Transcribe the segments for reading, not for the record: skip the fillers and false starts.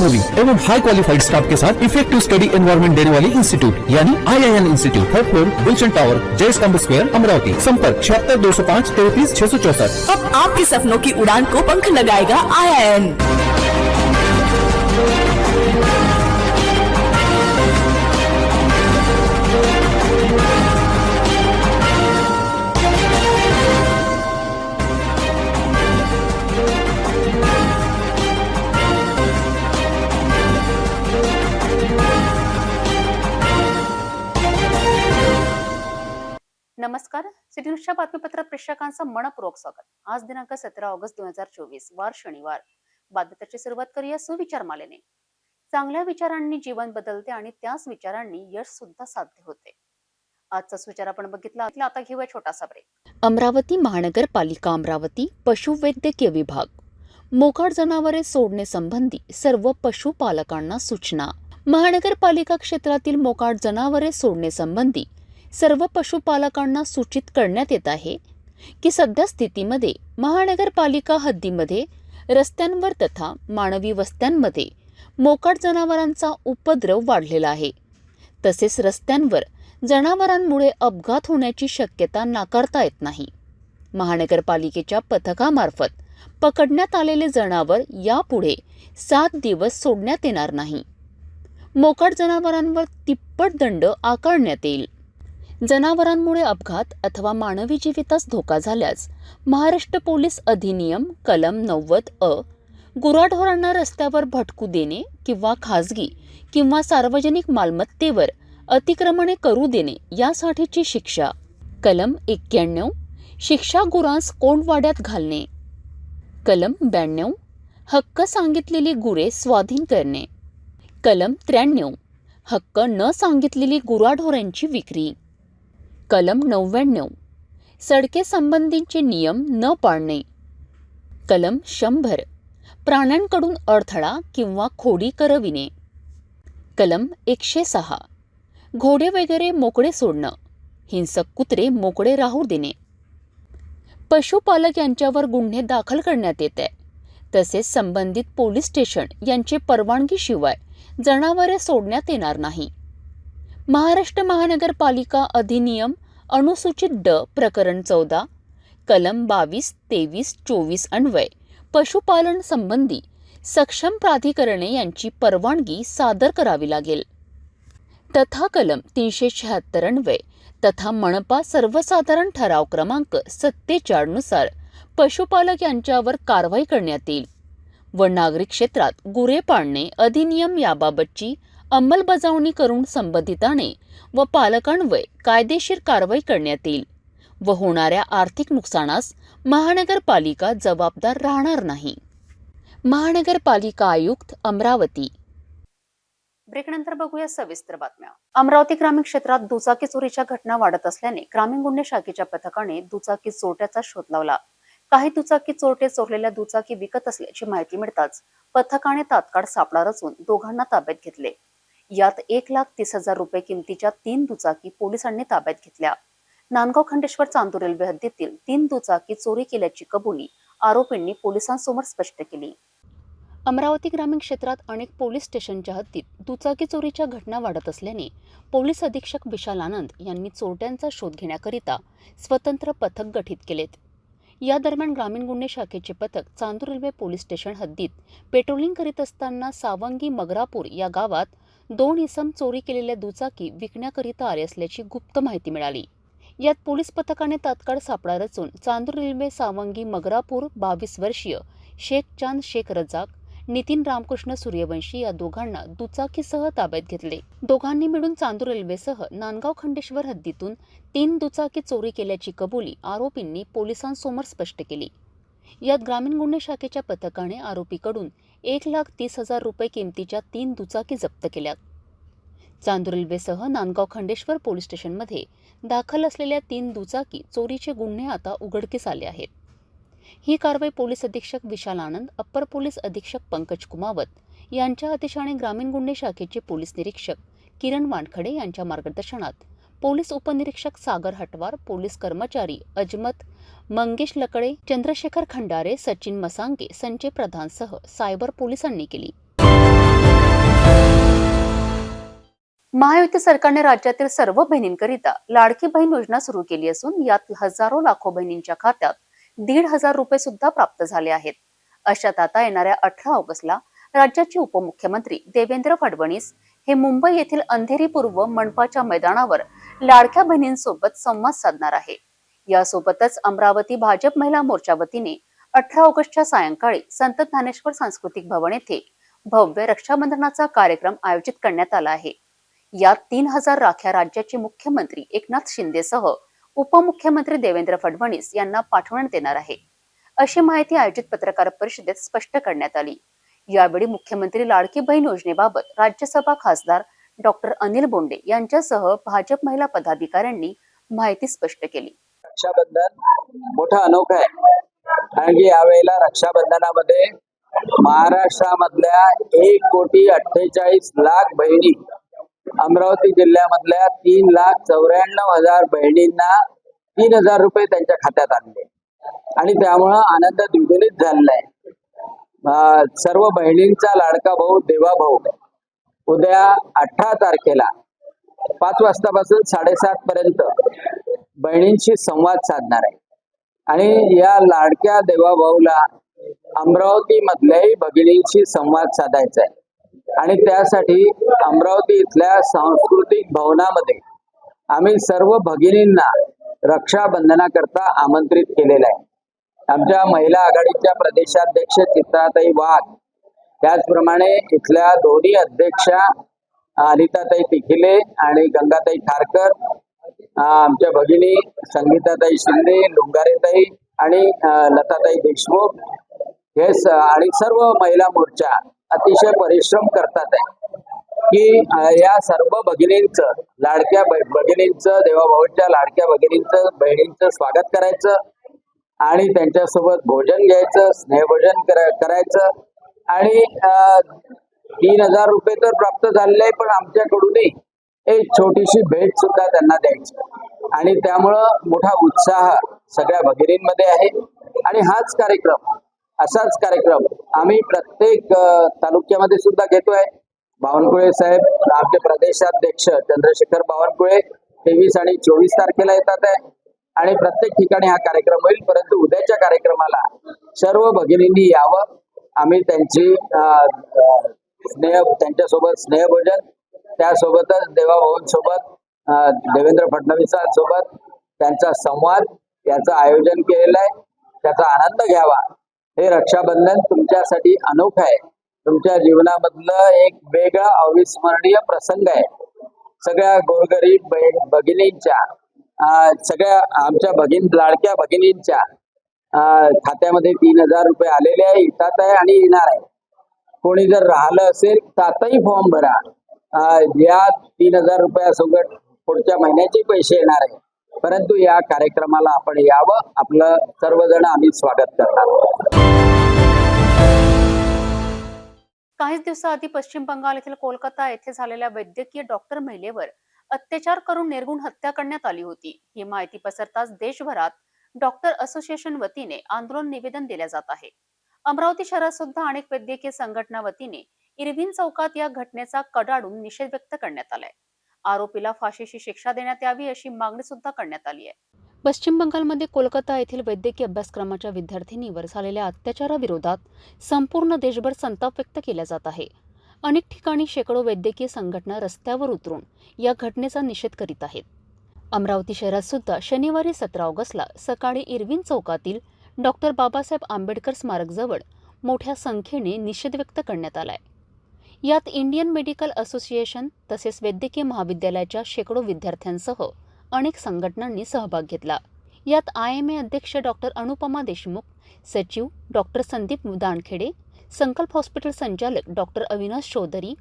अनुभवी एवं हाई qualified staff के साथ इफेक्टिव स्टडी एनवायरमेंट देने वाली इंस्टीट्यूट यानी IIN institute, third floor, Gulshan tower, Jai Stambh square, Amravati. संपर्क 76 अब आपके सपनों की उड़ान को पंख लगाएगा IIN। नमस्कार, सिटी न्यूजच्या बातमीपत्रात प्रेक्षकांचं मनपूर्वक स्वागत। आज दिनांक 17 ऑगस्ट 2024 वार शनिवार। बातमीपत्राची सुरुवात करूया सुविचारमालेने। चांगल्या विचारांनी जीवन बदलते आणि त्याच विचारांनी यश सुद्धा साध्य होते। आजचा सुविचार आपण बघितला, आता घेऊया छोटासा ब्रेक। अमरावती महानगरपालिका अमरावती पशुवैद्यकीय विभाग मोकाट जनावरे सोडणे संबंधी सर्व पशुपालकांना सूचना। महानगरपालिका क्षेत्रातील मोकाट जनावरे सोडणे संबंधी सर्व पशुपालकांना सूचित करण्यात येत आहे की सध्या स्थितीमध्ये महानगरपालिका हद्दीमध्ये रस्त्यांवर तथा मानवी वस्त्यांमध्ये मोकाट जनावरांचा उपद्रव वाढलेला आहे। तसेच रस्त्यांवर जनावरांमुळे अपघात होण्याची शक्यता नाकारता येत नाही। महानगरपालिकेच्या पथकामार्फत पकडण्यात आलेले जनावर यापुढे 7 दिवस सोडण्यात येणार नाही। मोकाट जनावरांवर तिप्पट दंड आकारण्यात येईल। जनावरांमुळे अपघात अथवा मानवी जीवितास धोका झाल्यास महाराष्ट्र पोलीस अधिनियम कलम 90 गुराढोरांना रस्त्यावर भटकू देणे किंवा खाजगी किंवा सार्वजनिक मालमत्तेवर अतिक्रमणे करू देणे यासाठीची शिक्षा। कलम 91 शिक्षा गुरांस कोंडवाड्यात घालणे। कलम 92 हक्क सांगितलेली गुरे स्वाधीन करणे। कलम 93 हक्क न सांगितलेली गुराढोरांची विक्री। कलम 99 सडके संबंधीचे नियम न पाळणे। कलम 100 प्राण्यांकडून अडथळा किंवा खोडी करविणे। कलम 106 घोडे वगैरे मोकळे सोडणं, हिंसक कुत्रे मोकळे राहू देणे। पशुपालक यांच्यावर गुन्हे दाखल करण्यात येत आहे। तसेच संबंधित पोलीस स्टेशन यांचे परवानगीशिवाय जनावरे सोडण्यात येणार नाही। महाराष्ट्र महानगरपालिका अधिनियम अनुसूचित ड प्रकरण 14 कलम 22, 23, 24 अन्वय पशुपालन संबंधी सक्षम प्राधिकरणे यांची परवानगी सादर करावी लागेल। तथा कलम 376 अन्वय तथा मनपा सर्वसाधारण ठराव क्रमांक 47 नुसार पशुपालक यांच्यावर कारवाई करण्यात येईल व नागरिक क्षेत्रात गुरे पाळणे अधिनियम याबाबतची अंमलबजावणी करून संबंधिताने व पालकांवर कायदेशीर कारवाई करण्यात येईल व होणाऱ्या आर्थिक नुकसानास महानगरपालिका जबाबदार राहणार नाही। महानगरपालिका आयुक्त अमरावती। ब्रेकनंतर बघूया सविस्तर बातम्या। अमरावती ग्रामीण क्षेत्रात दुचाकी चोरीच्या घटना वाढत असल्याने ग्रामीण गुन्हे शाखेच्या पथकाने दुचाकी चोरट्याचा शोध लावला। काही दुचाकी चोरटे चोरलेल्या दुचाकी विकत असल्याची माहिती मिळताच पथकाने तात्काळ सापळा रचून दोघांना ताब्यात घेतले। यात 1,30,000 रुपये किमतीच्या 3 दुचाकी पोलिसांनी ताब्यात घेतल्या। नांदगाव खंडेश्वर चांदूर रेल्वे हद्दीतील 3 दुचाकी चोरी केल्याची कबुली आरोपींनी पोलिसांसमोर स्पष्ट केली। अमरावती ग्रामीण क्षेत्रात अनेक पोलीस स्टेशनच्या हद्दीत दुचाकी चोरीच्या घटना वाढत असल्याने पोलीस अधीक्षक विशाल आनंद यांनी चोरट्यांचा शोध घेण्याकरिता स्वतंत्र पथक गठीत केलेत। या दरम्यान ग्रामीण गुन्हे शाखेचे पथक चांदूर रेल्वे पोलीस स्टेशन हद्दीत पेट्रोलिंग करीत असताना सावंगी मगरापूर या गावात 2 इसम चोरी केलेल्या दुचाकी विकण्याकरिता आले असल्याची गुप्त माहिती मिळाली। यात पोलीस पथकाने तात्काळ सापळा रचून चांदूर रेल्वे सावंगी मगरापूर 22 वर्षीय शेख चांद शेख रजाक नितीन रामकृष्ण सूर्यवंशी या दोघांना दुचाकीसह ताब्यात घेतले। दोघांनी मिळून चांदूर रेल्वेसह नांदगाव खंडेश्वर हद्दीतून 3 दुचाकी चोरी केल्याची कबुली आरोपींनी पोलिसांसमोर स्पष्ट केली। यात ग्रामीण गुन्हे शाखेच्या पथकाने आरोपीकडून 1,30,000 रुपये किमतीच्या 3 दुचाकी जप्त केल्या। चांदूर रेल्वेसह नांदगाव खंडेश्वर पोलीस स्टेशनमध्ये दाखल असलेल्या 3 दुचाकी चोरीचे गुन्हे आता उघडकीस आले आहेत। ही कारवाई पोलीस अधीक्षक विशाल आनंद, अप्पर पोलीस अधीक्षक पंकज कुमावत यांच्या आदेशाने ग्रामीण गुन्हे शाखेचे पोलीस निरीक्षक किरण वानखडे यांच्या मार्गदर्शनात पोलीस उपनिरीक्षक सागर हटवार, पोलीस कर्मचारी अजमत मंगेश लकडे, चंद्रशेखर खंडारे, सचिन मसांगे, संजय प्रधानसह सायबर पोलिसांनी केली। महायुती सरकारने राज्यातील सर्व बहिणींकरिता लाडकी बहीण योजना सुरू केली असून यात हजारो लाखो बहिणींच्या खात्यात 1,500 रुपये सुद्धा प्राप्त झाले आहेत. अशात आता येणाऱ्या 18 ऑगस्टला राज्याचे उपमुख्यमंत्री देवेंद्र फडणवीस हे मुंबई येथील अंधेरी पूर्व मनपाच्या मैदानावर लाडक्या बहिणींसोबत संवाद साधणार आहे. यासोबतच अमरावती भाजप महिला मोर्चा वतीने 18 ऑगस्टच्या सायंकाळी संत ज्ञानेश्वर सांस्कृतिक भवन येथे भव्य रक्षाबंधनाचा कार्यक्रम आयोजित करण्यात आला आहे. यात 3,000 राख्या राज्याचे मुख्यमंत्री एकनाथ शिंदेसह उपमुख्यमंत्री देवेंद्र फडणवीस यांना पाठवण्यात येणार आहे, अशी माहिती आयोजित पत्रकार परिषदेत स्पष्ट करण्यात आली. यावेळी मुख्यमंत्री लाडकी बहीण योजनेबाबत राज्यसभा खासदार डॉक्टर अनिल बोंडे यांच्यासह भाजप महिला पदाधिकाऱ्यांनी माहिती स्पष्ट केली. रक्षाबंधन मोठा अनोखा आहे, कारण की यावेळेला रक्षाबंधनामध्ये महाराष्ट्रामधल्या 1,48,00,000 बहिणी, अमरावती जिल्ह्यामधल्या 3,94,000 बहिणींना 3,000 रुपये त्यांच्या खात्यात आणले आणि त्यामुळं आनंद द्विगुणित झालेला आहे. सर्व बहिणींचा लाडका भाऊ देवा भाऊ उद्या 18 तारखेला 5 वाजतापासून 7:30 पर्यंत बहिणींशी संवाद साधणार आहे आणि या लाडक्या देवा भाऊला अमरावती मधल्याही भगिनींशी संवाद साधायचा आहे आणि त्यासाठी अमरावती इथल्या सांस्कृतिक भवनामध्ये आम्ही सर्व भगिनींना रक्षाबंधनाकरता आमंत्रित केलेलं आहे. आमच्या महिला आघाडीच्या प्रदेशाध्यक्ष चित्राताई वाघ, त्याचप्रमाणे इथल्या दोन्ही अध्यक्षा अनिताताई तिखिले आणि गंगाताई खारकर, आमच्या भगिनी संगीताताई शिंदे, लुंगारेताई आणि लताताई देशमुख हे आणि सर्व महिला मोर्चा अतिशय परिश्रम करतात आहे की या सर्व भगिनींचं, लाडक्या भगिनींचं, देवाभाऊंच्या लाडक्या भगिनींचं, बहिणींचं स्वागत करायचं आणि त्यांच्यासोबत भोजन घ्यायचं, स्नेहभोजन करायचं आणि 3,000 रुपये तर प्राप्त झालेले, पण आमच्याकडूनही एक छोटीशी भेट सुद्धा त्यांना द्यायची आणि त्यामुळं मोठा उत्साह सगळ्या भगिनींमध्ये आहे. आणि हाच कार्यक्रम, असाच कार्यक्रम आम्ही प्रत्येक तालुक्यामध्ये सुद्धा घेतोय. बावनकुळे साहेब, आमचे प्रदेशाध्यक्ष चंद्रशेखर बावनकुळे 23 आणि 24 तारखेला येतात आहे आणि प्रत्येक ठिकाणी हा कार्यक्रम होईल. परंतु उद्याच्या कार्यक्रमाला सर्व भगिनींनी यावं. आम्ही त्यांच्यासोबत स्नेहभोजन, त्यासोबतच देवाभाऊंसोबत, देवेंद्र फडणवीसांसोबत त्यांचा संवाद याचं आयोजन केलेलं आहे. त्याचा आनंद घ्यावा. हे रक्षाबंधन तुमच्यासाठी अनोखं आहे. तुमच्या जीवनामधलं एक वेगळा अविस्मरणीय प्रसंग आहे. सगळ्या गोरगरीब भगिनींच्या, सगळ्या आमच्या लाडक्या भगिनींच्या खात्यामध्ये 3,000 रुपये आलेले आहे, येतात आहे आणि येणार आहे. कोणी जर राहिलं असेल तर आताही फॉर्म भरा. या 3,000 रुपयासोबत पुढच्या महिन्याचे पैसे येणार आहे. परंतु या कार्यक्रमाला आपण यावं. आपलं सर्वजण आम्ही स्वागत करणार. काहीच दिवसाआधी पश्चिम बंगाल येथील कोलकाता येथे झालेल्या वैद्यकीय डॉक्टर महिलेवर अत्याचार करून निर्घृण हत्या करण्यात आली होती. ही माहिती पसरताच देशभरात डॉक्टर असोसिएशन वतीने आंदोलन निवेदन दिले जात आहे. अमरावती शहरात सुद्धा अनेक वैद्यकीय संघटना वतीने इरविन चौकात या घटनेचा कडाडून निषेध व्यक्त करण्यात आलाय. आरोपीला फाशीची शिक्षा देण्यात यावी अशी मागणी सुद्धा करण्यात आली आहे. पश्चिम बंगालमध्ये कोलकाता येथील वैद्यकीय अभ्यासक्रमाच्या विद्यार्थिनीवर झालेल्या अत्याचाराविरोधात संपूर्ण देशभर संताप व्यक्त केला जात आहे. अनेक ठिकाणी शेकडो वैद्यकीय संघटना रस्त्यावर उतरून या घटनेचा निषेध करीत आहेत. अमरावती शहरात सुद्धा शनिवारी 17 ऑगस्टला सकाळी इरविन चौकातील डॉक्टर बाबासाहेब आंबेडकर स्मारकजवळ मोठ्या संख्येने निषेध व्यक्त करण्यात आलाय. यात इंडियन मेडिकल असोसिएशन तसेच वैद्यकीय महाविद्यालयाच्या शेकडो विद्यार्थ्यांसह अनेक संघटनांनी सहभाग घेतला. यात IMA अध्यक्ष डॉक्टर अनुपमा देशमुख, सचिव डॉक्टर संदीप दाणखेडे, संकल्प हॉस्पिटल संचालक डॉक्टर अविनाश चौधरी,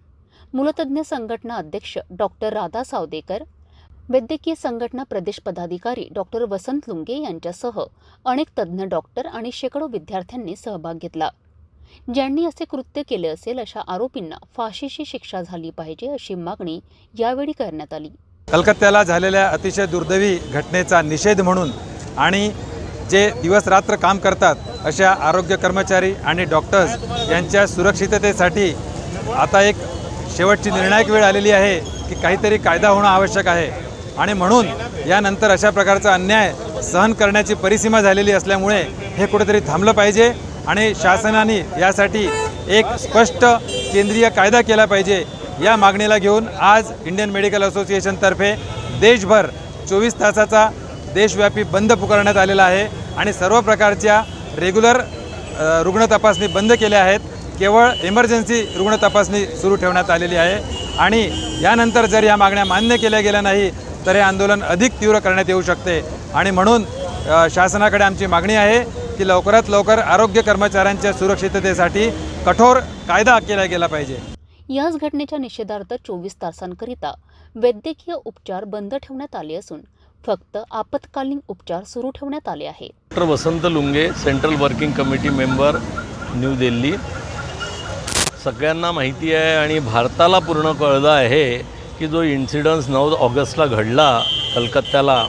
मूलतज्ञ संघटना अध्यक्ष डॉक्टर राधा सावदेकर, वैद्यकीय संघटना प्रदेश पदाधिकारी डॉक्टर वसंत लुंगे यांच्यासह अनेक तज्ज्ञ डॉक्टर आणि शेकडो विद्यार्थ्यांनी सहभाग घेतला. ज्यांनी असे कृत्य केले असेल अशा आरोपींना फाशीची शिक्षा झाली पाहिजे अशी मागणी यावेळी करण्यात आली. कलकत्त्याला झालेल्या अतिशय दुर्दैवी घटनेचा निषेध म्हणून आणि जे दिवस रात्र काम करतात अशा आरोग्य कर्मचारी आणि डॉक्टर्स यांच्या सुरक्षिततेसाठी आता एक शेवटची निर्णायक वेळ आलेली आहे की काहीतरी कायदा होणं आवश्यक आहे आणि म्हणून यानंतर अशा प्रकारचा अन्याय सहन करण्याची परिसीमा झालेली असल्यामुळे हे कुठेतरी थांबलं पाहिजे आणि शासनाने यासाठी एक स्पष्ट केंद्रीय कायदा केला पाहिजे. या मागणीला घेऊन आज इंडियन मेडिकल असोसिएशनतर्फे देशभर 24 तासाचा देशव्यापी बंद पुकारण्यात आलेला आहे आणि सर्व प्रकारच्या रेग्युलर रुग्ण तपासणी बंद केल्या आहेत. केवळ इमर्जन्सी रुग्ण तपासणी सुरू ठेवण्यात आलेली आहे आणि यानंतर जर या मागण्या मान्य केल्या गेल्या नाही तर हे आंदोलन अधिक तीव्र करण्यात येऊ शकते आणि म्हणून शासनाकडे आमची मागणी आहे की लवकरात लवकर आरोग्य कर्मचाऱ्यांच्या सुरक्षिततेसाठी कठोर कायदा केला गेला पाहिजे. याच घटनेच्या निषेधार्थ 24 तासांकरिता वैद्यकीय उपचार बंद ठेवण्यात आले असून फक्त आपत्कालीन उपचार सुरू ठेवण्यात आले आहेत. Doctor Vasant Lunge, central working committee member, new Delhi. सगळ्यांना माहिती आहे आणि भारताला पूर्ण कळलं आहे की जो इन्सिडन्स 9 ऑगस्टला घडला कलकत्त्याला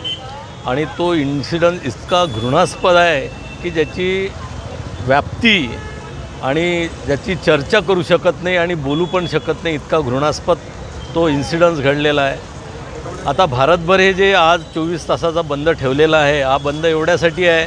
आणि तो इन्सिडन्स इतका घृणास्पद आहे की ज्याची व्याप्ती आणि ज्याची चर्चा करू शकत नाही आणि बोलू पण शकत नाही, इतका घृणास्पद तो इन्सिडन्स घडलेला आहे. आता भारतभर हे जे आज 24 तासाचा बंद ठेवलेला आहे, हा बंद एवढ्यासाठी आहे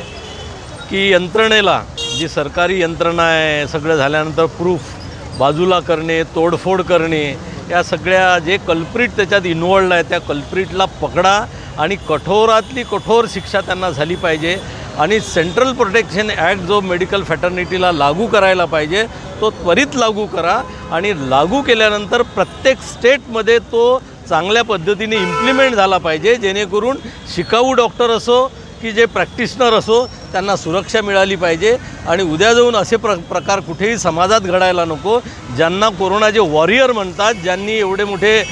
की यंत्रणेला, जी सरकारी यंत्रणा आहे, सगळं झाल्यानंतर प्रूफ बाजूला करणे, तोडफोड करणे, या सगळ्या जे कल्प्रिट त्याच्यात इन्वॉल्ड आहे त्या कल्प्रिटला पकडा आणि कठोरातली कठोर शिक्षा त्यांना झाली पाहिजे आणि सेंट्रल प्रोटेक्शन ॲक्ट जो मेडिकल फॅटर्निटीला लागू करायला पाहिजे तो त्वरित लागू करा आणि लागू केल्यानंतर प्रत्येक स्टेटमध्ये तो चांगल्या पद्धतीने इम्प्लिमेंट झाला पाहिजे, जेणेकरून शिकाऊ डॉक्टर असो की जे प्रॅक्टिशनर असो त्यांना सुरक्षा मिळाली पाहिजे आणि उद्या जाऊन असे प्रकार कुठेही समाजात घडायला नको. ज्यांना कोरोनाचे वॉरियर म्हणतात, ज्यांनी एवढे मोठे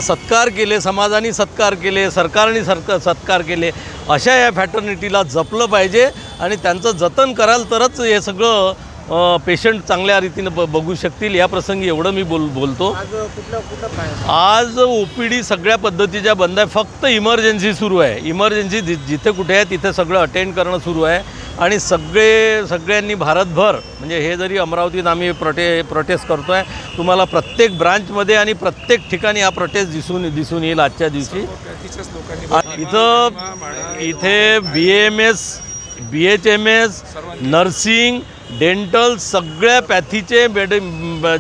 सत्कार केले, समाजाने सत्कार केले, सरकारने सत्कार केले, अशा या फॅटर्निटीला जपलं पाहिजे आणि त्यांचं जतन कराल तरच हे सगळं पेशंट चांगल्या रीतीनं बघू शकतील. या प्रसंगी एवढं मी बोलतो. आज OPD सगळ्या पद्धतीच्या बंद आहे, फक्त इमर्जन्सी सुरू आहे. इमर्जन्सी जिथे कुठे आहे तिथे सगळं अटेंड करणं सुरू आहे आणि सगळ्यांनी भारतभर, म्हणजे हे जरी अमरावतीत आम्ही प्रोटेस्ट करतो आहे, तुम्हाला प्रत्येक ब्रांचमध्ये आणि प्रत्येक ठिकाणी हा प्रोटेस्ट दिसून येईल आजच्या दिवशी. इथे BAMS, BHMS, नर्सिंग, डेंटल, सगळ्या पॅथीचे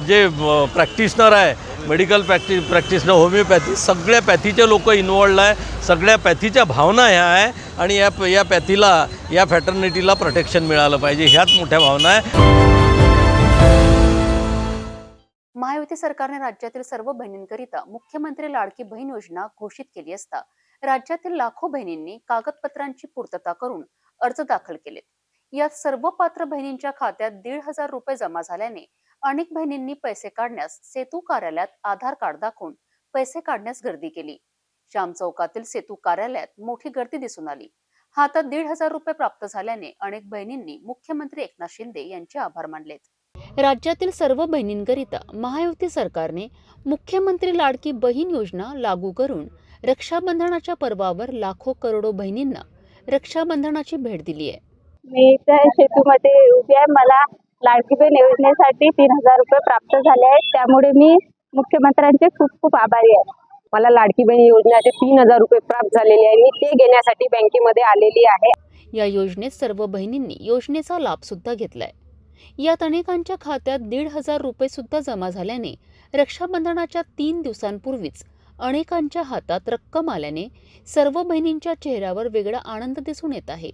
जे प्रॅक्टिशनर आहे, मेडिकल प्रॅक्टिशनर, होमिओपॅथी, सगळ्या पॅथीचे लोक इन्वॉल्ड आहे. सगळ्या पॅथीच्या भावना ह्या आहे आणि या पॅथीला, या फॅटर्निटीला प्रोटेक्शन मिळालं पाहिजे, ह्याच मोठ्या भावना आहे. महायुती सरकारने राज्यातील सर्व बहिणींकरिता मुख्यमंत्री लाडकी बहीण योजना घोषित केली असता राज्यातील लाखो बहिणींनी कागदपत्रांची पूर्तता करून अर्ज दाखल केलेत. यात सर्व पात्र बहिणींच्या खात्यात 1,500 रुपये जमा झाल्याने अनेक बहिणींनी पैसे काढण्यास सेतू कार्यालयात आधार कार्ड दाखवून पैसे काढण्यास गर्दी केली. श्याम चौकातील सेतू कार्यालयात मोठी गर्दी दिसून आली. हातात 1,500 रुपये प्राप्त झाल्याने अनेक बहिणींनी मुख्यमंत्री एकनाथ शिंदे यांचे आभार मानलेत. राज्यातील सर्व बहिणींकरिता महायुती सरकारने मुख्यमंत्री लाडकी बहीण योजना लागू करून रक्षाबंधनाच्या पर्वावर लाखो करोडो बहिणींना रक्षाबंधनाची भेट दिली आहे. मी त्या सेतूमध्ये उभी आहे. मला लाडकी बहीण योजनेसाठी 3,000 रुपये प्राप्त झाले आहेत, त्यामुळे मी मुख्यमंत्र्यांचे खूप खूप आभारी आहे. मला लाडकी बहीण योजनेचे 3,000 रुपये प्राप्त झालेले आहे. मी ते घेण्यासाठी बँकेमध्ये आलेली आहे. या योजनेत सर्व बहिणींनी योजनेचा लाभ सुद्धा घेतलाय. यात अनेकांच्या खात्यात 1,500 रुपये सुद्धा जमा झाल्याने रक्षाबंधनाच्या 3 दिवसांपूर्वीच अनेकांच्या हातात रक्कम आल्याने सर्व बहिणींच्या चेहऱ्यावर वेगळा आनंद दिसून येत आहे.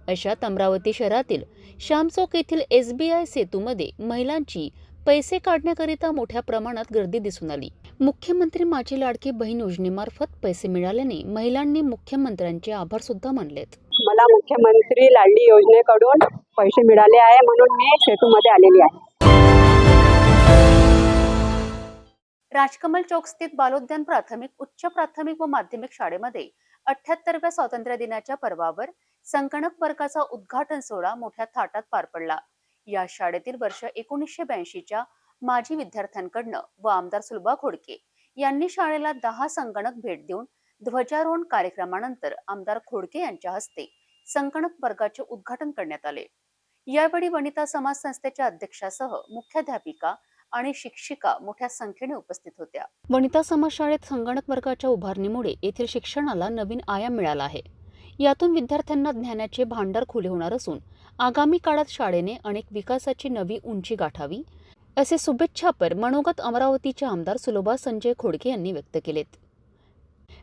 अशात अमरावती शहरातील श्यामचौक येथील SBI सेतूमध्ये महिलांची पैसे काढण्याकरिता मोठ्या प्रमाणात गर्दी दिसून आली. मुख्यमंत्री माझी लाडकी बहीण योजनेमार्फत पैसे मिळाल्याने महिलांनी मुख्यमंत्र्यांचे आभार सुद्धा मानलेत. मला मुख्यमंत्री लाडली योजनेकडून पैसे मिळाले आहे म्हणून मी सेतूमध्ये आलेली आहे. राजकमल चौक स्थित बालोद्यान प्राथमिक, उच्च प्राथमिक व माध्यमिक शाळेमध्ये 78व्या स्वातंत्र्य दिनाच्या पर्वावर संगणक वर्गाचा उद्घाटन सोहळा मोठ्या थाटात पार पडला. या शाळेतील वर्ष 1982च्या माजी विद्यार्थ्यांकडनं व आमदार सुलभा खोडके यांनी शाळेला 10 संगणक भेट देऊन ध्वजारोहण कार्यक्रमानंतर आमदार खोडके यांच्या हस्ते संगणक वर्गाचे उद्घाटन करण्यात आले. यावेळी वनिता समाज संस्थेच्या अध्यक्षासह मुख्याध्यापिका आणि शिक्षिका मोठ्या संख्येने उपस्थित होत्या. वनिता समाज शाळेत संगणक वर्गाच्या उभारणीमुळे येथील शिक्षणाला नवीन आयाम मिळाला आहे. यातून विद्यार्थ्यांना ज्ञानाचे भांडार खुले होणार असून आगामी काळात शाळेने अनेक विकासाची नवी उंची गाठावी असे शुभेच्छापर मनोगत अमरावतीचे आमदार सुलोबा संजय खोडके यांनी व्यक्त केलेत.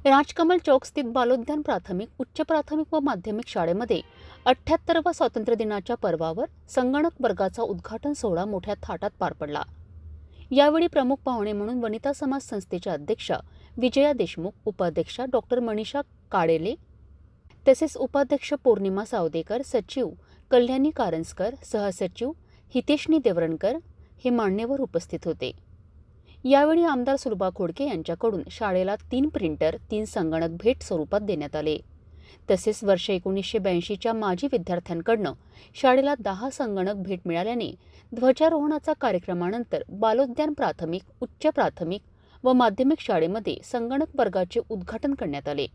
राजकमल चौक स्थित बालोद्यान प्राथमिक, उच्च प्राथमिक व माध्यमिक शाळेमध्ये 78व्या स्वातंत्र्य दिनाच्या पर्वावर संगणक वर्गाचा उद्घाटन सोहळा मोठ्या थाटात पार पडला. यावेळी प्रमुख पाहुणे म्हणून वनिता समाज संस्थेच्या अध्यक्षा विजया देशमुख, उपाध्यक्षा डॉक्टर मनीषा काडेले तसेच उपाध्यक्ष पौर्णिमा सावदेकर, सचिव कल्याणी कारंजकर, सहसचिव हितेशनी देवरणकर हे मान्यवर उपस्थित होते. यावेळी आमदार सुलभा खोडके यांच्याकडून शाळेला 3 प्रिंटर, 3 संगणक भेट स्वरूपात देण्यात आले. तसेच वर्ष 1982च्या माजी विद्यार्थ्यांकडून शाळेला 10 संगणक भेट मिळाल्याने ध्वजारोहणाचा कार्यक्रमानंतर बालोद्यान प्राथमिक, उच्च प्राथमिक व माध्यमिक शाळेमध्ये संगणक वर्गाचे उद्घाटन करण्यात आले.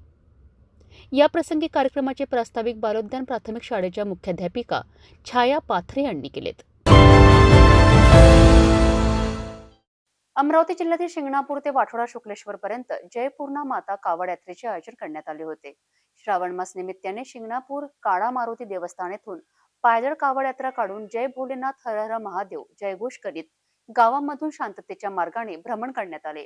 याप्रसंगी कार्यक्रमाचे प्रास्ताविक बालोद्यान प्राथमिक शाळेच्या मुख्याध्यापिका छाया पाथरे यांनी केलेत. अमरावती जिल्ह्यातील शिंगणापूर ते वाठोडा शुक्लेश्वर पर्यंत जयपूर्णा माता कावड यात्रेचे आयोजन करण्यात आले होते. श्रावण मास निमित्ताने शिंगणापूर काळा मारुती देवस्थान येथून पायदळ कावड यात्रा काढून जय भोलेनाथ हर हर महादेव जयघोष करीत गावामधून शांततेच्या मार्गाने भ्रमण करण्यात आले.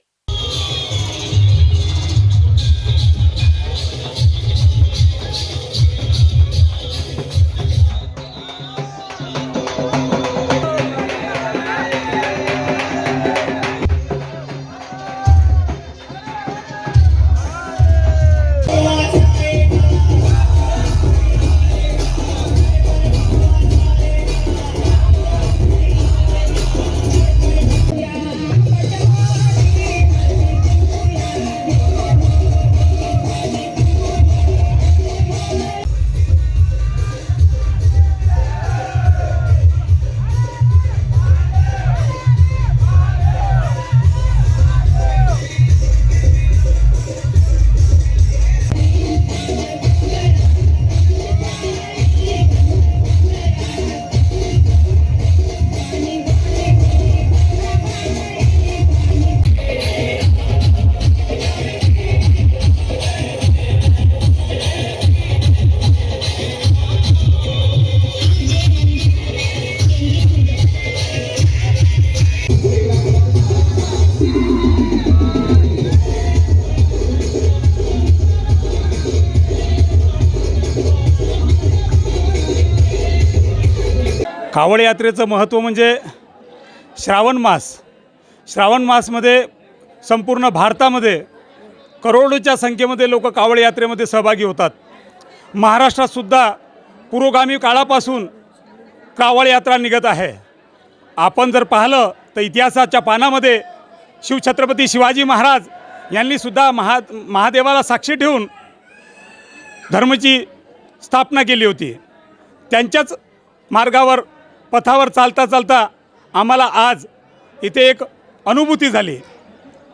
कावड यात्रेचं महत्त्व म्हणजे श्रावण मासमध्ये संपूर्ण भारतामध्ये करोडोच्या संख्येमध्ये लोक कावड यात्रेमध्ये सहभागी होतात. महाराष्ट्रातसुद्धा पुरोगामी काळापासून कावड यात्रा निघत आहे. आपण जर पाहिलं तर इतिहासाच्या पानामध्ये शिवछत्रपती शिवाजी महाराज यांनीसुद्धा महादेवाला साक्षी ठेवून धर्माची स्थापना केली होती. त्यांच्याच मार्गावर पथावर चालता चालता आम्हाला आज इथे एक अनुभूती झाली.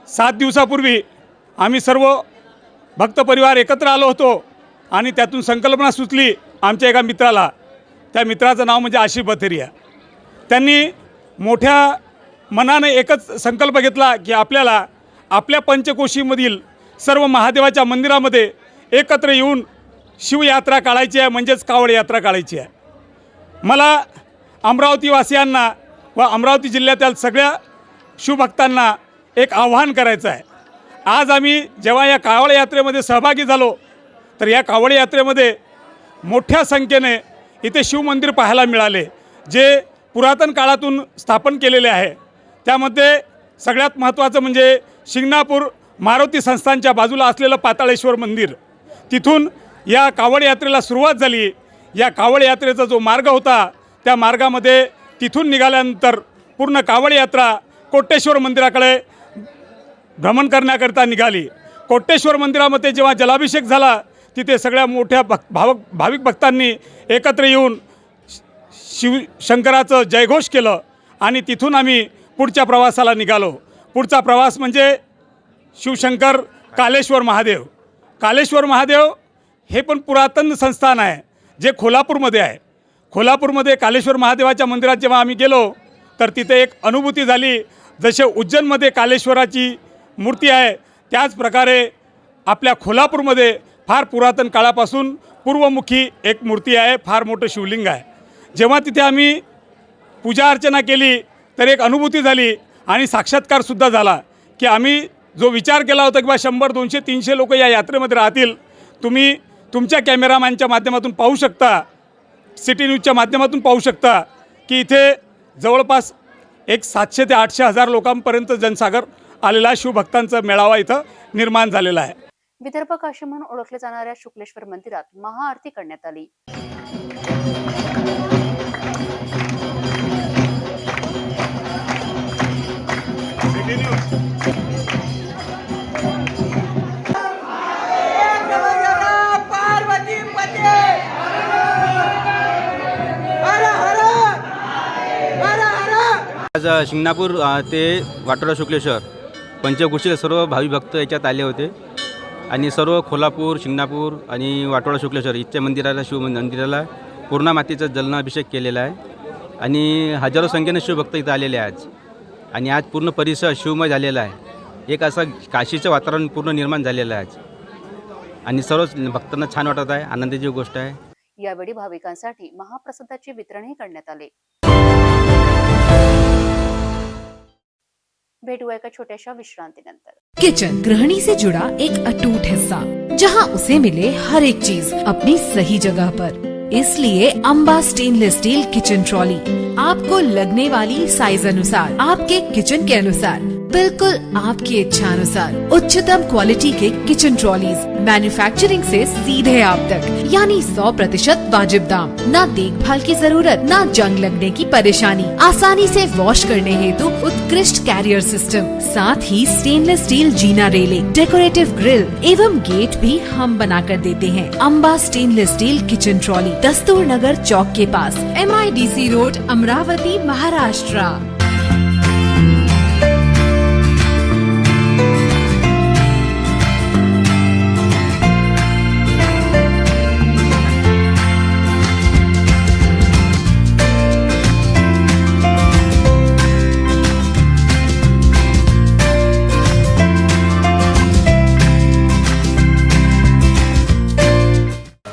7 दिवसापूर्वी आम्ही सर्व भक्त परिवार एकत्र आलो होतो आणि त्यातून संकल्पना सुचली आमच्या एका मित्राला. त्या मित्राचं नाव म्हणजे आशिष बथेरिया. त्यांनी मोठ्या मनाने एकच संकल्प घेतला की आपल्याला आपल्या पंचकोशीमधील सर्व महादेवाच्या मंदिरामध्ये एकत्र येऊन शिवयात्रा काढायची आहे, म्हणजेच कावड यात्रा काढायची आहे. मला अमरावतीवासियांना व अमरावती जिल्ह्यातील सगळ्या शिवभक्तांना एक आव्हान करायचं आहे. आज आम्ही जेव्हा या कावड यात्रेमध्ये सहभागी झालो तर या कावड यात्रेमध्ये मोठ्या संख्येने इथे शिवमंदिर पाहायला मिळाले, जे पुरातन काळातून स्थापन केलेले आहे. त्यामध्ये सगळ्यात महत्त्वाचं म्हणजे शिंगणापूर मारुती संस्थानच्या बाजूला असलेलं पाताळेश्वर मंदिर. तिथून या कावड यात्रेला सुरुवात झाली. या कावड यात्रेचा जो मार्ग होता त्या मार्गामध्ये तिथून निघाल्यानंतर पूर्ण कावड यात्रा कोटेश्वर मंदिराकडे भ्रमण करण्याकरता निघाली. कोटेश्वर मंदिरामध्ये जेव्हा जलाभिषेक झाला तिथे सगळ्या मोठ्या भाविक भक्तांनी एकत्र येऊन शिवशंकराचं जयघोष केलं आणि तिथून आम्ही पुढच्या प्रवासाला निघालो. पुढचा प्रवास म्हणजे शिवशंकर कालेश्वर महादेव. कालेश्वर महादेव हे पण पुरातन संस्थान आहे जे कोल्हापूरमध्ये आहे. कोल्हापूरमध्ये कालेश्वर महादेवाच्या मंदिरात जेव्हा आम्ही गेलो तर तिथे एक अनुभूती झाली जसे उज्जैनमध्ये कालेश्वराची मूर्ती आहे, त्याच प्रकारे आपल्या कोल्हापूरमध्ये फार पुरातन काळापासून पूर्वमुखी एक मूर्ती आहे, फार मोठं शिवलिंग आहे. जेव्हा तिथे आम्ही पूजा अर्चना केली तर एक अनुभूती झाली आणि साक्षात्कारसुद्धा झाला की आम्ही जो विचार केला होता की बा 100, 200, 300 लोक या यात्रेमध्ये राहतील. तुम्ही तुमच्या कॅमेरामॅनच्या माध्यमातून पाहू शकता, सिटी न्यूजच्या माध्यमातून पाहू शकता की इथे जवळपास एक 700 ते 800 हजार लोकांपर्यंत जनसागर आलेला शिवभक्तांचा मेळावा इथं निर्माण झालेला आहे. विदर्भ काशी म्हणून ओळखल्या जाणाऱ्या शुक्लेश्वर मंदिरात महाआरती करण्यात आली. आज शिंगणापूर ते वाटोळा शुक्लेश्वर पंचकोशील सर्व भावी भक्त याच्यात आले होते आणि सर्व कोल्हापूर, शिंगणापूर आणि वाटोळा शुक्लेश्वर इथच्या मंदिराला, शिव मंदिराला पूर्णामातीचा जलनाभिषेक केलेला आहे आणि हजारो संख्येने शिवभक्त इथं आलेले आहेत आज. आणि आज पूर्ण परिसर शिवमय झालेला आहे. एक असं काशीचं वातावरण पूर्ण निर्माण झालेलं आहे आज आणि सर्व भक्तांना छान वाटत आहे, आनंदाची गोष्ट आहे. यावेळी भाविकांसाठी महाप्रसादाचे वितरणही करण्यात आले. भेटूया एका छोट्याशा विश्रांतीनंतर. किचन गृहिणी से जुड़ा एक अटूट हिस्सा, जहां उसे मिले हर एक चीज अपनी सही जगह पर. इसलिए Amba stainless steel kitchen trolley आपको लगने वाली साइज अनुसार, आपके किचन के अनुसार, बिल्कुल आपकी इच्छा अनुसार उच्चतम क्वालिटी के किचन ट्रॉलीज मैन्युफैक्चरिंग से सीधे आप तक, यानी 100% वाजिब दाम. ना देखभाल की जरूरत, ना जंग लगने की परेशानी. आसानी से वॉश करने हेतु उत्कृष्ट कैरियर सिस्टम, साथ ही स्टेनलेस स्टील जीना रेलिंग, डेकोरेटिव ग्रिल एवं गेट भी हम बना कर देते हैं. Amba stainless steel kitchen trolley, Dastur Nagar चौक के पास, MIDC रोड, अमरावती, महाराष्ट्र.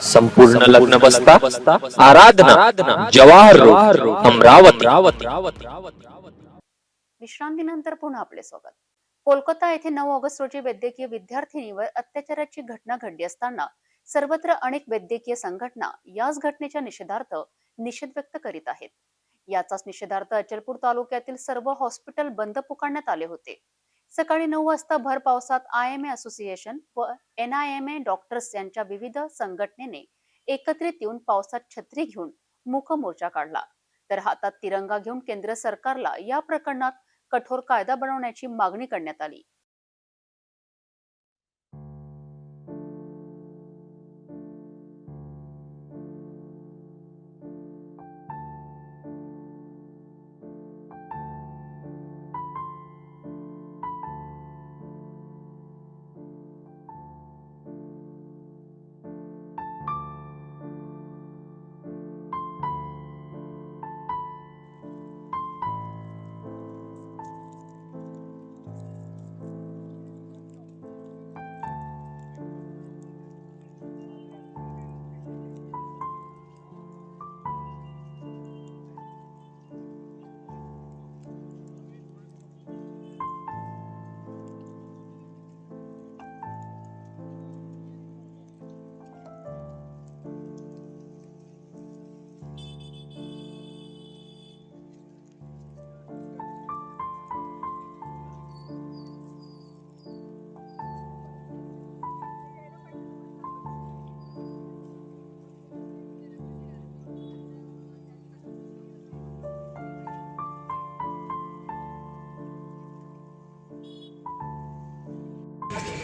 संपूर्ण लग्न बसता आराधना जवाहर रोड अमरावती. विश्रांतीनंतर पुन्हा आपले स्वागत. कोलकाता येथे 9 ऑगस्ट रोजी वैद्यकीय विद्यार्थिनीवर अत्याचाराची घटना घडली असताना सर्वत्र अनेक वैद्यकीय संघटना याच घटनेच्या निषेधार्थ निषेध व्यक्त करीत आहेत. याचाच निषेधार्थ अचलपूर तालुक्यातील सर्व हॉस्पिटल बंद पुकारण्यात आले होते. सकाळी 9 वाजता भर पावसात IMA असोसिएशन व NIMA डॉक्टर्स यांच्या विविध संघटनेने एकत्रित येऊन पावसात छत्री घेऊन मूक मोर्चा काढला. तर हातात तिरंगा घेऊन केंद्र सरकारला या प्रकरणात कठोर कायदा बनवण्याची मागणी करण्यात आली.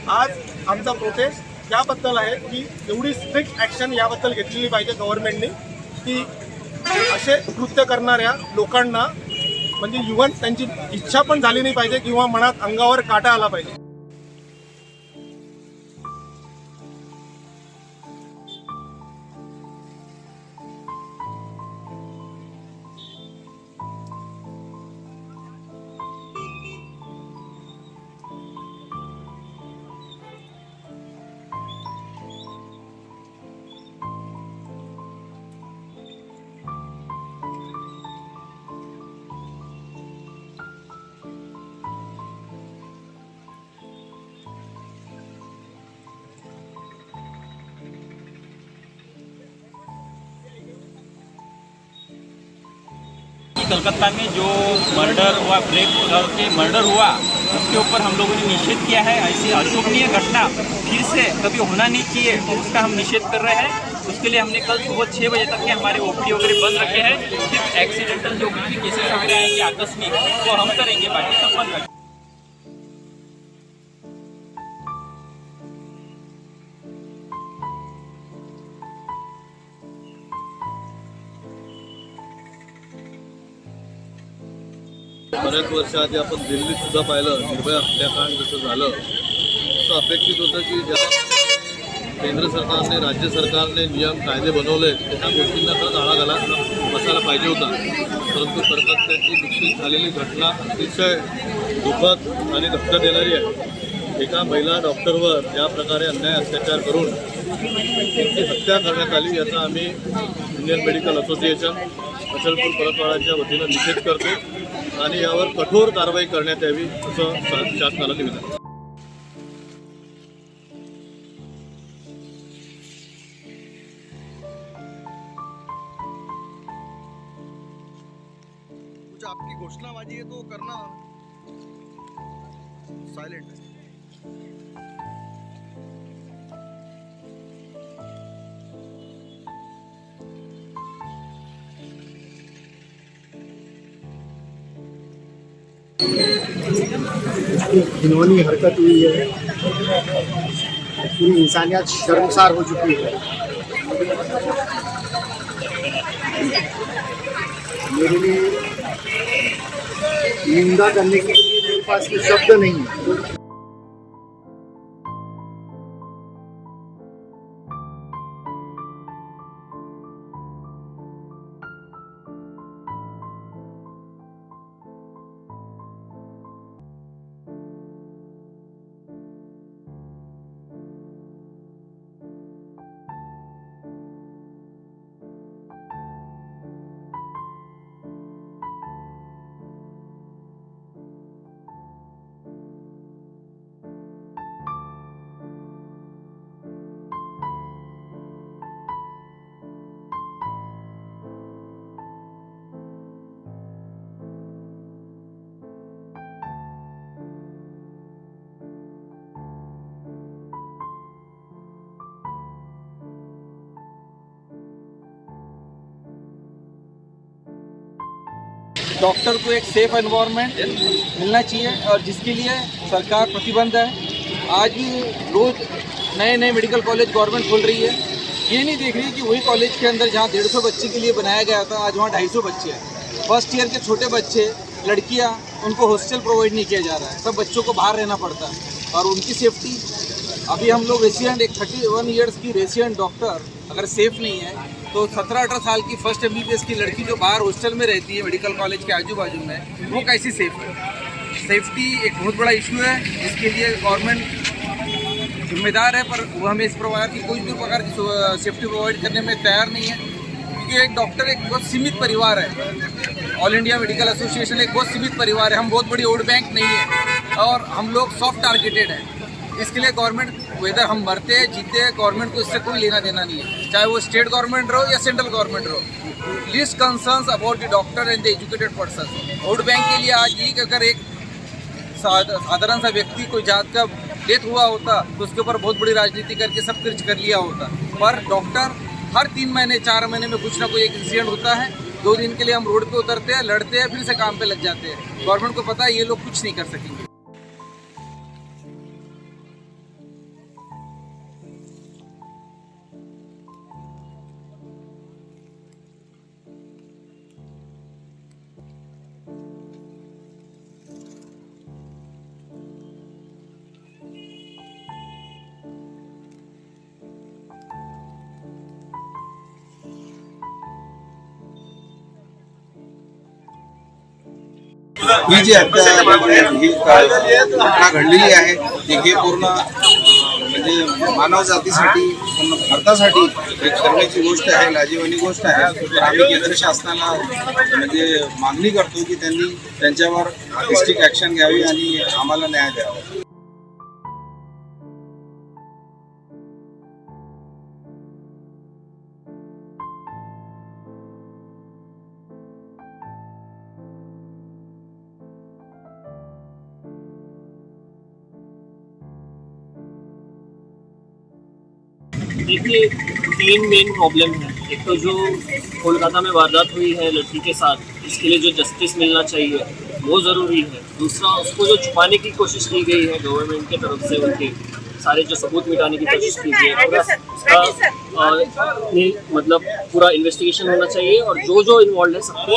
आज आमचा प्रोटेस्ट याबद्दल आहे की एवढी स्ट्रिक्ट ॲक्शन याबद्दल घेतलेली पाहिजे गव्हर्नमेंटने की असे कृत्य करणाऱ्या लोकांना म्हणजे इव्हन त्यांची इच्छा पण झाली नाही पाहिजे किंवा मनात अंगावर काटा आला पाहिजे. कलकत्ता में जो मर्डर हुआ, ब्रेक के मर्डर हुआ, उसके ऊपर हम लोगों ने निषेध किया है। ऐसी अशोभनीय घटना फिर से कभी होना नहीं चाहिए, तो उसका हम निषेध कर रहे हैं। उसके लिए हमने कल सुबह 6 बजे तक के हमारे ओपीडी वगैरह बंद रखे हैं। सिर्फ एक्सीडेंटल जो भी केसेस वगैरह आएंगे आकस्मिक, वो हम करेंगे, बाकी सब बंद रखेंगे। बऱ्याच वर्षाआधी आपण दिल्लीत सुद्धा पाहिलं, निर्भया हत्याकांड जसं झालं, असं अपेक्षित होतं की ज्या केंद्र सरकारने, राज्य सरकारने नियम कायदे बनवले, त्या गोष्टींना खरंच आळा बसायला पाहिजे होता. परंतु कलकत्त्याची नुकतीच झालेली घटना अतिशय दुःखद आणि धक्का देणारी आहे. एका महिला डॉक्टरवर या प्रकारे अन्याय अत्याचार करून त्यांची हत्या करण्यात आली, याचा आम्ही इंडियन मेडिकल असोसिएशन अचलपूर परतवाडाच्या वतीनं निषेध करतो आणि यावर कठोर कारवाई करण्यात यावी असं शासनाला निवेदन. आपकी घोषणाबाजी है तो करना साइलेंट है. घिनौनी हरकत हुई है, पूरी इंसानियत शर्मसार हो चुकी है. मेरे लिए निंदा करने के लिए मेरे पास कोई शब्द नहीं है. डॉक्टर को एक सेफ एनवायरनमेंट मिलना चाहिए और जिसके लिए सरकार प्रतिबद्ध है। आज भी रोज नए नए मेडिकल कॉलेज गवर्नमेंट खोल रही है। ये नहीं देख रही कि वही कॉलेज के अंदर जहाँ 150 बच्चे के लिए बनाया गया था, आज वहाँ 250 बच्चे हैं। फर्स्ट ईयर के छोटे बच्चे, लड़कियाँ, उनको हॉस्टल प्रोवाइड नहीं किया जा रहा है। सब बच्चों को बाहर रहना पड़ता है और उनकी सेफ्टी, अभी हम लोग रेसिडेंट, एक 31 ईयर्स की रेसिडेंट डॉक्टर अगर सेफ नहीं है तो 17-18 साल की फर्स्ट MBBS की लड़की जो बाहर हॉस्टल में रहती है मेडिकल कॉलेज के आजू बाजू में, वो कैसी सेफ है? सेफ्टी एक बहुत बड़ा इशू है, जिसके लिए गवर्नमेंट जिम्मेदार है, पर वो हमें इस प्रकार की कोई भी प्रकार की सेफ्टी प्रोवाइड करने में तैयार नहीं है। क्योंकि एक डॉक्टर एक बहुत सीमित परिवार है, ऑल इंडिया मेडिकल एसोसिएशन एक बहुत सीमित परिवार है। हम बहुत बड़ी वोट बैंक नहीं है और हम लोग सॉफ्ट टारगेटेड हैं। इसके लिए गवर्नमेंट, वेदर हम मरते हैं जीते हैं, गवर्नमेंट को इससे कोई लेना देना नहीं है, चाहे वो स्टेट गवर्नमेंट रहो या सेंट्रल गवर्नमेंट रहो। Least concerns about the doctor and the educated person. Vote bank के लिए आज ये अगर एक साधारण सा व्यक्ति कोई जात का डेथ हुआ होता तो उसके ऊपर बहुत बड़ी राजनीति करके सब कुछ कर लिया होता, पर डॉक्टर हर 3 महीने 4 महीने में कुछ ना कोई एक इंसिडेंट होता है। 2 दिन के लिए हम रोड पे उतरते हैं, लड़ते हैं, फिर से काम पे लग जाते हैं। गवर्नमेंट को पता है ये लोग कुछ नहीं कर सकेंगे। ही जी हत्या ही घटना घडलेली आहे ही पूर्ण म्हणजे मानव जातीसाठी, पूर्ण भारतासाठी एक शरमेची गोष्ट आहे, लाजिरवाणी गोष्ट आहे। तर आम्ही केंद्र शासनाला म्हणजे मागणी करतो की त्यांनी त्यांच्यावर स्ट्रिक्ट ॲक्शन घ्यावी आणि आम्हाला न्याय द्यावा। देखिए 3 मेन प्रॉब्लम है। एक तो जो कोलकाता में वारदात हुई है लड़की के साथ, इसके लिए जो जस्टिस मिलना चाहिए वो ज़रूरी है। दूसरा, उसको जो छुपाने की कोशिश की गई है गवर्नमेंट की तरफ से, उनके सारे जो सबूत मिटाने की कोशिश की गई है, मतलब पूरा इन्वेस्टिगेशन होना चाहिए और जो इन्वॉल्व है सबको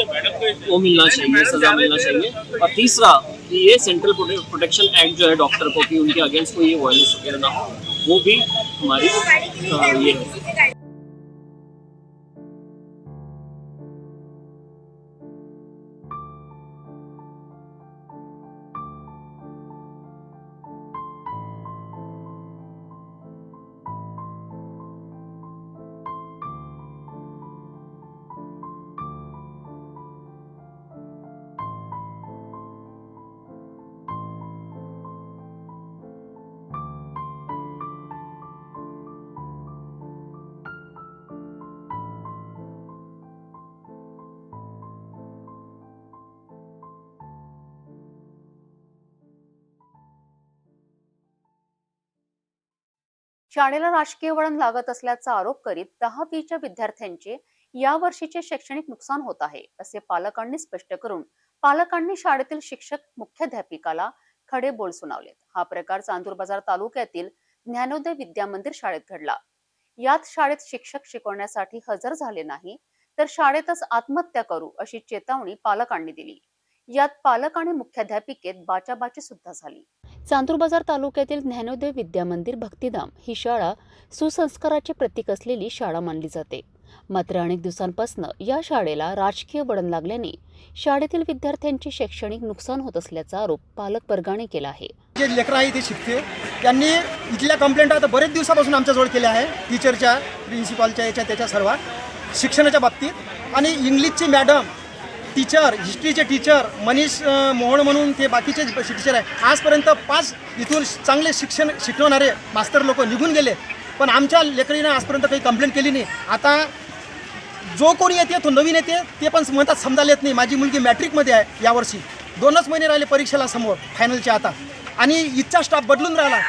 वो मिलना चाहिए, सजा मिलना चाहिए। और तीसरा कि ये सेंट्रल प्रोटेक्शन एक्ट जो है डॉक्टर को, कि उनके अगेंस्ट कोई वायलेंस वगैरह ना हो, वो भी हमारी ये है। शाळेला राजकीय वळण लागत असल्याचा आरोप करीत 10वीच्या विद्यार्थ्यांचे या वर्षीचे शैक्षणिक नुकसान होत आहे असे पालकांनी स्पष्ट करून पालकांनी शाळेतील शिक्षक मुख्याध्यापिकाला खडे बोल सुनावलेत। हा प्रकार चांदूर बाजार तालुक्यातील ज्ञानोदय विद्या मंदिर शाळेत घडला। यात शाळेत शिक्षक शिकवण्यासाठी हजर झाले नाही तर शाळेतच आत्महत्या करू अशी चेतावणी पालकांनी दिली। यात पालक आणि मुख्याध्यापिकेत बाचाबाची सुद्धा झाली। चांदूर बाजार तालुक्यातील ज्ञानोदय विद्या मंदिर भक्तिधाम ही शाळा सुसंस्काराचे प्रतीक असलेली शाळा मानली जाते। मात्र अनेक दिवसांपासून या शाळेला राजकीय वळण लागल्याने शाळेतील विद्यार्थ्यांचे शैक्षणिक नुकसान होत असल्याचा आरोप पालक वर्गाने केला आहे। जे लेकरं आहे ते शिकते, त्यांनी इथल्या कंप्लेंट आता बरेच दिवसापासून आमच्याजवळ केल्या आहे, टीचरच्या, प्रिन्सिपालच्या, याच्या त्याच्या सर्व शिक्षणाच्या बाबतीत। आणि इंग्लिशचे मॅडम, टीचर, हिस्ट्रीचे टीचर मनीष मोहन म्हणून ते बाकीचे टीचर आहे, आजपर्यंत 5 इथून चांगले शिक्षण शिकवणारे मास्तर लोक निघून गेले, पण आमच्या लेकरीनं आजपर्यंत काही कंप्लेंट केली नाही। आता जो कोणी येते तो नवीन येते, ते पण म्हणतात समजायला येत नाही। माझी मुलगी मॅट्रिकमध्ये आहे यावर्षी, 2च महिने राहिले परीक्षेला समोर फायनलच्या आता, आणि इथचा स्टाफ बदलून राहिला।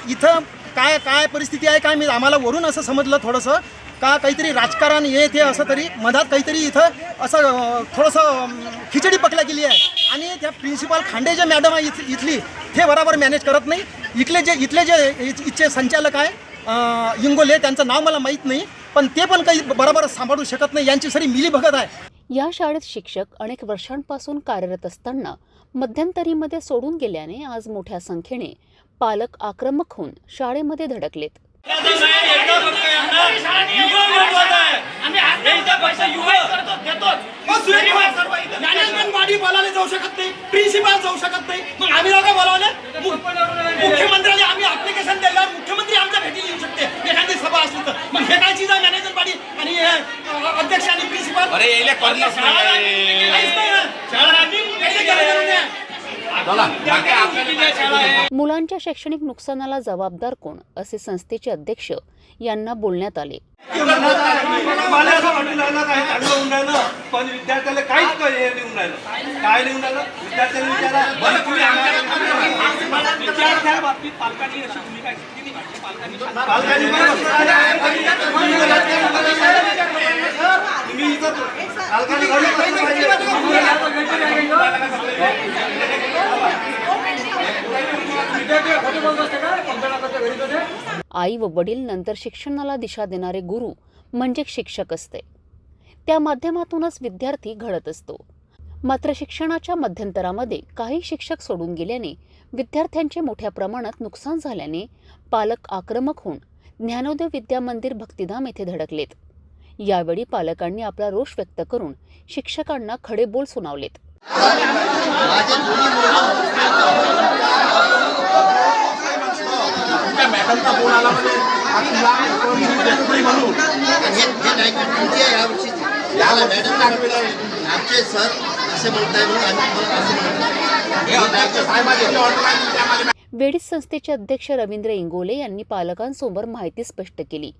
इथं काय परिस्थिती आहे काय मी आम्हाला वरून असं समजलं थोडंसं का काहीतरी राजकारण हे ते असं तरी मधात काहीतरी इथं असं थोडंसं खिचडी पकल्या गेली आहे। आणि त्या प्रिन्सिपाल खांडे जे मॅडम आहे इथली ते बरोबर मॅनेज करत नाही। इथले जे इथचे संचालक आहे इंगोले, त्यांचं नाव मला माहीत नाही, पण ते पण काही बरोबर सांभाळू शकत नाही, यांची सरी मिलीभगत आहे। या शाळेत शिक्षक अनेक वर्षांपासून कार्यरत असताना मध्यंतरीमध्ये सोडून गेल्याने आज मोठ्या संख्येने पालक आक्रमक होऊन शाळेमध्ये धडकलेत। मॅनेजमेंट बॉडी बोलायला जाऊ शकत नाही, प्रिन्सिपाल जाऊ शकत नाही, मग आम्ही लोक बोलावले मुख्यमंत्र्याला आम्ही ऍप्लिकेशन दिल्यावर मुख्यमंत्री आमच्या भेटी येऊ शकते एखादी सभा असली तर, मग हे काय चीज आहे मॅनेजमेंट बॉडी आणि अध्यक्ष आणि प्रिन्सिपाल? मुलांच्या शैक्षणिक नुकसानाला जबाबदार कोण असे संस्थेचे अध्यक्ष यांना बोलण्यात आले। मला असं वाटलं काय चांगलं होऊन राहिलं, पण विद्यार्थ्याला काहीच हे लिहून राहिलं, काय लिहून राहिलं विद्यार्थ्याला विचारा। विद्यार्थ्या बाबतीत पालकांनी अशी भूमिका घेतली नाही, आई व वडील नंतर शिक्षणाला दिशा देणारे गुरु म्हणजे शिक्षक असते। त्या माध्यमातूनच विद्यार्थी घडत असतो। मात्र शिक्षणाच्या मध्यंतरामध्ये काही शिक्षक सोडून गेल्याने विद्यार्थ्यांचे मोठ्या प्रमाणात नुकसान झाल्याने पालक आक्रमक होऊन ज्ञानोदय विद्या मंदिर भक्तिधाम येथे धडकलेत। यावेळी पालकांनी आपला रोष व्यक्त करून शिक्षकांना खडे बोल सुनावलेत। मॅडमचा फोन आला आमचे सर असे म्हणताय वेडीस संस्थेचे अध्यक्ष रवींद्र इंगोले यांनी पालकांसमोर माहिती स्पष्ट केली।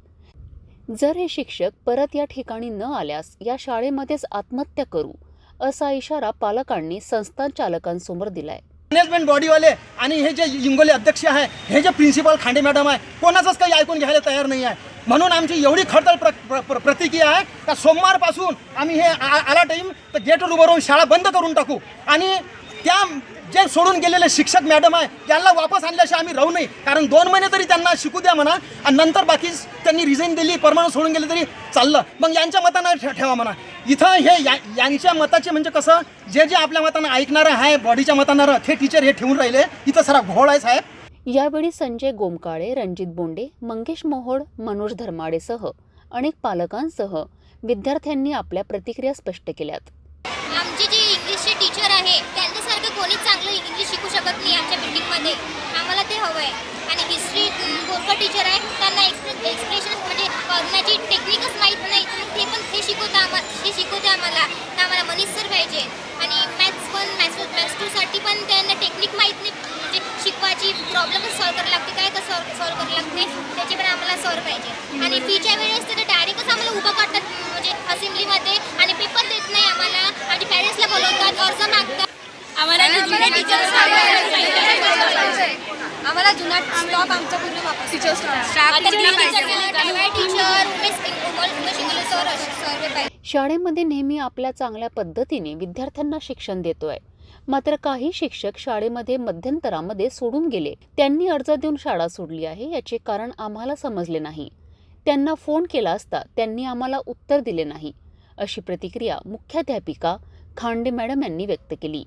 जर हे शिक्षक परत या ठिकाणी न आल्यास या शाळेमध्येच आत्महत्या करू असा इशारा पालकांनी संस्थान चालकांसमोर दिलाय। मॅनेजमेंट बॉडीवाले आणि हे जे इंगोले अध्यक्ष आहे, हे जे प्रिन्सिपल खांडे मॅडम आहे, कोणाचंच काही ऐकून घ्यायला तयार नाही आहे. म्हणून आमची एवढी खडतर प्रतिक्रिया आहे का सोमवारपासून आम्ही हे आला टाईम तर गेटवर उभं राहून शाळा बंद करून टाकू आणि त्या जे सोडून गेलेले शिक्षक मॅडम आहे त्यांना वापस आणल्याशिवाय आम्ही राहू नाही. कारण 2 महिने तरी त्यांना शिकू द्या म्हणा आणि नंतर बाकी त्यांनी रिझाईन दिली, परमानंट सोडून गेले तरी चाललं. मग यांच्या मतानं ठेवा म्हणा. इथं हे यांच्या मताचे म्हणजे कसं, जे आपल्या मतानं ऐकणारं आहे बॉडीच्या मतानं ते टीचर हे ठेवून राहिले. इथं सरा घोळ आहे साहेब. यावेळी संजय गोमकाळे, रणजित बोंडे, मंगेश मोहोड, मनोज धर्माडेसह अनेक पालकांसह विद्यार्थ्यांनी आपल्या प्रतिक्रिया स्पष्ट केल्यात. आमचे जे इंग्लिशचे टीचर आहे त्यांच्यासारखं कोणीच चांगलं इंग्लिश शिकू शकत नाही आमच्या बिल्डिंगमध्ये. आम्हाला ते हवं आहे. आणि हिस्ट्री गोरकर टीचर आहे, त्यांना एक्सप्रेशन म्हणजे करण्याची टेक्निकच माहीत नाही, ते पण ते शिकवते आम्हाला. तर आम्हाला मनीष सर पाहिजे. आणि मॅथ्स 2साठी पण त्यांना टेक्निक माहीत नाही, म्हणजे शिकवायची प्रॉब्लेम सॉल्व करायला लागते, काय कसं सॉल्व करायला लागते त्याची पण आम्हाला सॉल्व पाहिजे. आणि फीच्या वेळेस तर डायरेक्टच आम्हाला उभं करतात म्हणजे असेंब्लीमध्ये आणि पेपर देत नाही आम्हाला. आणि पॅरेंट्सला बोलवतात, अर्ज मागतात. आम्हाला जुने टीचर आम्हाला जुना स्टॉप आमचा पूर्ण वापस टीचर शाळेमध्ये नेहमी आपल्या चांगल्या पद्धतीने विद्यार्थ्यांना शिक्षण देतोय. मात्र काही शिक्षक शाळेमध्ये मध्यंतरामध्ये सोडून गेले. त्यांनी अर्ज देऊन शाळा सोडली आहे. याचे कारण आम्हाला समजले नाही. त्यांना फोन केला असता त्यांनी आम्हाला उत्तर दिले नाही, अशी प्रतिक्रिया मुख्याध्यापिका खांडे मॅडम यांनी व्यक्त केली.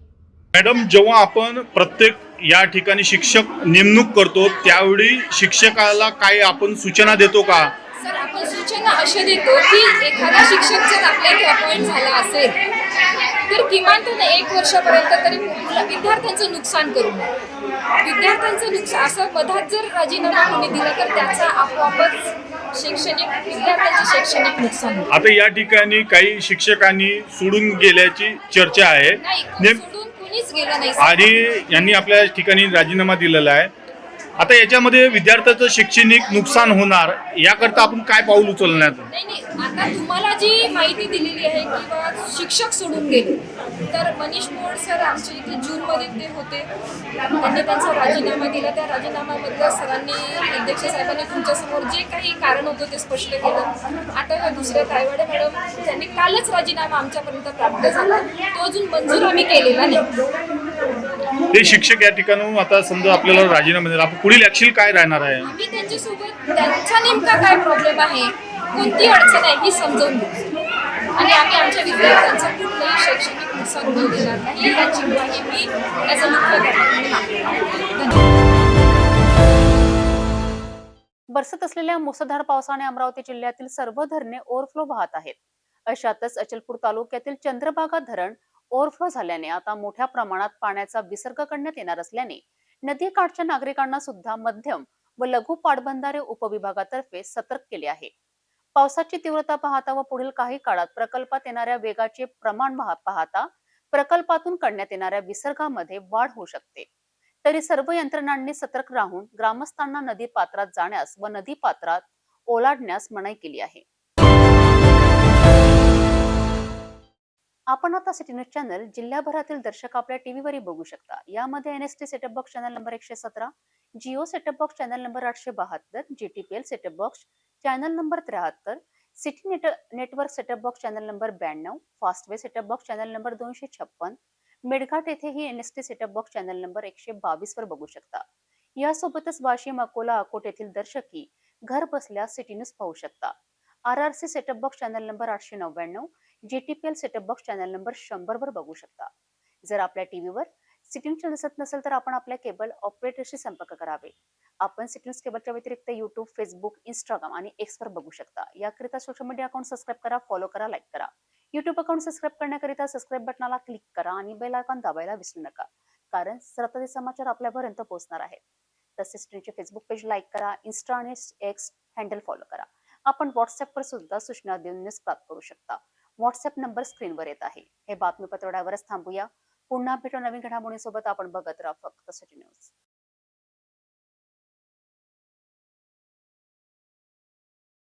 मॅडम, जेव्हा आपण प्रत्येक या ठिकाणी शिक्षक नेमणूक करतो त्यावेळी शिक्षकाला काय आपण सूचना देतो का? सर, आपण सूचना अशा देतो की एखादा शिक्षक जर आपल्या इथे अपॉइंट झाला असेल तर किमान त्याने 1 वर्षापर्यंत तरी विद्यार्थ्यांचं नुकसान करू नये. विद्यार्थ्यांचं नुकसान असं मधात जर राजीनामा कोणी दिला तर त्याचा आपोआपच विद्यार्थ्यांचे शैक्षणिक नुकसान होते. आता या ठिकाणी काही शिक्षकांनी सोडून गेल्याची चर्चा आहे आणि यांनी आपल्या ठिकाणी राजीनामा दिलेला आहे. आता याच्यामध्ये विद्यार्थ्याचं शैक्षणिक नुकसान होणार, याकरता आपण काय पाऊल उचलण्यात? नाही, आता तुम्हाला जी माहिती दिलेली आहे किंवा शिक्षक सोडून गेले तर मनीष मोहोड सर आमच्या इथे जूनमध्ये ते होते, त्यांनी त्यांचा राजीनामा दिला. त्या राजीनाम्यामधलं सरांनी अध्यक्ष साहेबांनी तुमच्यासमोर जे काही कारण होतं ते स्पष्ट केलं. आता दुसऱ्या तायवाडे मॅडम त्यांनी कालच राजीनामा आमच्यापर्यंत प्राप्त झाला, तो अजून मंजूर आम्ही केलेला नाही. ते शिक्षक या ठिकाणी आता समजा आपल्याला राजीनामा दिला, पुढील ऍक्शन काय राहणार आहे? आम्ही त्यांच्यासोबत त्यांचा नेमका काय प्रॉब्लेम आहे, कोणती अडचण आहे ही समजावून घेऊ आणि आम्ही आमच्या विद्यार्थ्यांचं कुठलंही शैक्षणिक नुकसान होऊ देणार नाही याची ग्वाही मी ॲज अ मुख्याध्यापक. बरसत असलेल्या मुसळधार पावसाने अमरावती जिल्ह्यातील सर्व धरणे ओव्हरफ्लो वाहत आहेत. अशातच अचलपूर तालुक्यातील चंद्रभागा धरण ओव्हरफ्लो झाल्याने आता मोठ्या प्रमाणात पाण्याचा विसर्ग करण्यात येणार असल्याने नदीकाठच्या नागरिकांना सुद्धा मध्यम व लघु पाटबंधारे उपविभागातर्फे सतर्क केले आहे. पावसाची तीव्रता पाहता व पुढील काही काळात प्रकल्पात येणाऱ्या वेगाचे प्रमाण पाहता प्रकल्पातून करण्यात येणाऱ्या विसर्गामध्ये वाढ होऊ शकते. तरी सर्व यंत्रणांनी सतर्क राहून ग्रामस्थांना नदी पात्रात जाण्यास व नदी पात्रात ओलांडण्यास मनाई केली आहे. आपण आता सिटी न्यूज चॅनल जिल्ह्याभरातील दर्शक आपल्या टीव्हीवरही बघू शकता. यामध्ये NST setup box channel number 117, Jio setup box channel number 872, GTPL setup box channel number 73, city network setup box channel number 92, Fastway setup box channel number 256, मेडघाट येथेही NST setup box channel number 122 वर बघू शकता. यासोबतच वाशिम, अकोला, अकोट येथील दर्शकही घर बसल्या सिटी न्यूज पाहू शकता. RRC setup box channel number 899, GTPL setup box channel number 100 वर बघू शकता. जर आपल्या टीव्हीवर सिटी न्यूज दिसत नसेल तर आपण आपल्या केबल ऑपरेटरशी संपर्क करावे. आपण सिटी न्यूज केबलच्या व्यतिरिक्त युट्यूब, फेसबुक, इंस्टाग्राम आणि एक्स वर बघू शकता. याकरिता सोशल मीडिया अकाउंट सबस्क्राईब करा, फॉलो करा, लाईक करा. युट्यूब अकाउंट सबस्क्राईब करण्याकरिता सबस्क्राईब बटनाला क्लिक करा आणि बेल आयकॉन दाबायला विसरू नका, कारण सतत समाचार आपल्यापर्यंत पोहोचणार आहेत. तसेच सिटीचे फेसबुक पेज लाईक करा, इन्स्टा आणि एक्स हँडल फॉलो करा. आपण व्हॉट्सअपवर सुद्धा सूचना देऊन न्यूज प्राप्त करू शकता. व्हॉट्सअप नंबर स्क्रीनवर येत आहे. हे बातमीपत्र एवढ्यावरच थांबूया. पुन्हा भेटू नवीन घडामोडींसोबत. आपण बघत राहा फक्त सिटी न्यूज.